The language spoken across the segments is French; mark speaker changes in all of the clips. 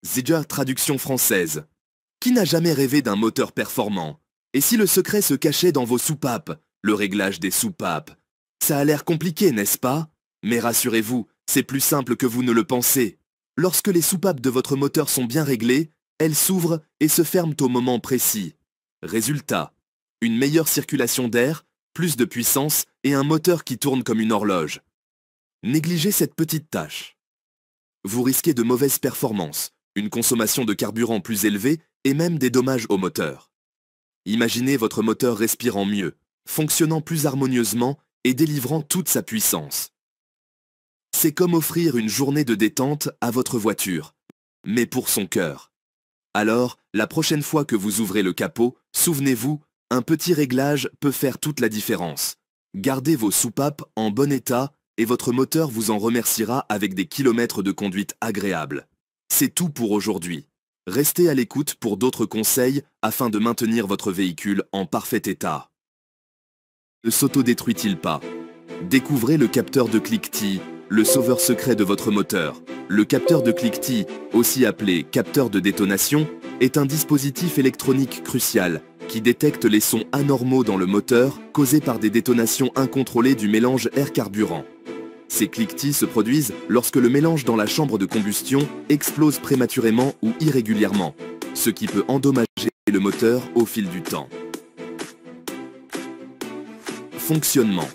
Speaker 1: Zidja traduction française. Qui n'a jamais rêvé d'un moteur performant? Et si le secret se cachait dans vos soupapes, le réglage des soupapes? Ça a l'air compliqué, n'est-ce pas? Mais rassurez-vous, c'est plus simple que vous ne le pensez. Lorsque les soupapes de votre moteur sont bien réglées, elles s'ouvrent et se ferment au moment précis. Résultat, une meilleure circulation d'air, plus de puissance et un moteur qui tourne comme une horloge. Négligez cette petite tâche. Vous risquez de mauvaises performances, une consommation de carburant plus élevée et même des dommages au moteur. Imaginez votre moteur respirant mieux, fonctionnant plus harmonieusement et délivrant toute sa puissance. C'est comme offrir une journée de détente à votre voiture, mais pour son cœur. Alors, la prochaine fois que vous ouvrez le capot, souvenez-vous, un petit réglage peut faire toute la différence. Gardez vos soupapes en bon état et votre moteur vous en remerciera avec des kilomètres de conduite agréable. C'est tout pour aujourd'hui. Restez à l'écoute pour d'autres conseils afin de maintenir votre véhicule en parfait état. Ne s'autodétruit-il pas? Découvrez le capteur de cliquetis, le sauveur secret de votre moteur. Le capteur de cliquetis, aussi appelé capteur de détonation, est un dispositif électronique crucial qui détecte les sons anormaux dans le moteur causés par des détonations incontrôlées du mélange air-carburant. Ces cliquetis se produisent lorsque le mélange dans la chambre de combustion explose prématurément ou irrégulièrement, ce qui peut endommager le moteur au fil du temps. Fonctionnement.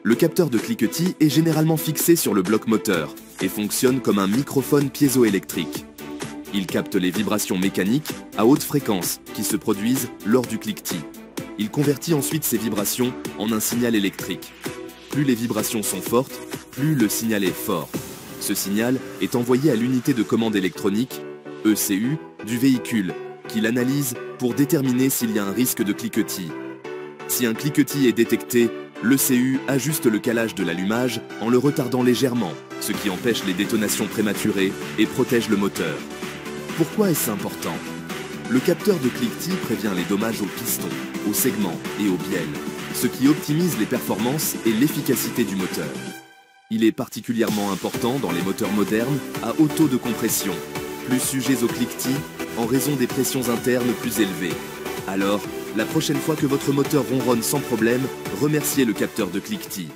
Speaker 1: Le capteur de cliquetis est généralement fixé sur le bloc moteur et fonctionne comme un microphone piézoélectrique. Il capte les vibrations mécaniques à haute fréquence qui se produisent lors du cliquetis. Il convertit ensuite ces vibrations en un signal électrique. Plus les vibrations sont fortes, plus le signal est fort. Ce signal est envoyé à l'unité de commande électronique, ECU, du véhicule, qui l'analyse pour déterminer s'il y a un risque de cliquetis. Si un cliquetis est détecté, l'ECU ajuste le calage de l'allumage en le retardant légèrement, ce qui empêche les détonations prématurées et protège le moteur. Pourquoi est-ce important? Le capteur de cliquetis prévient les dommages aux pistons, aux segments et aux bielles, ce qui optimise les performances et l'efficacité du moteur. Il est particulièrement important dans les moteurs modernes à haut taux de compression, plus sujets aux cliquetis en raison des pressions internes plus élevées. Alors, la prochaine fois que votre moteur ronronne sans problème, remerciez le capteur de cliquetis.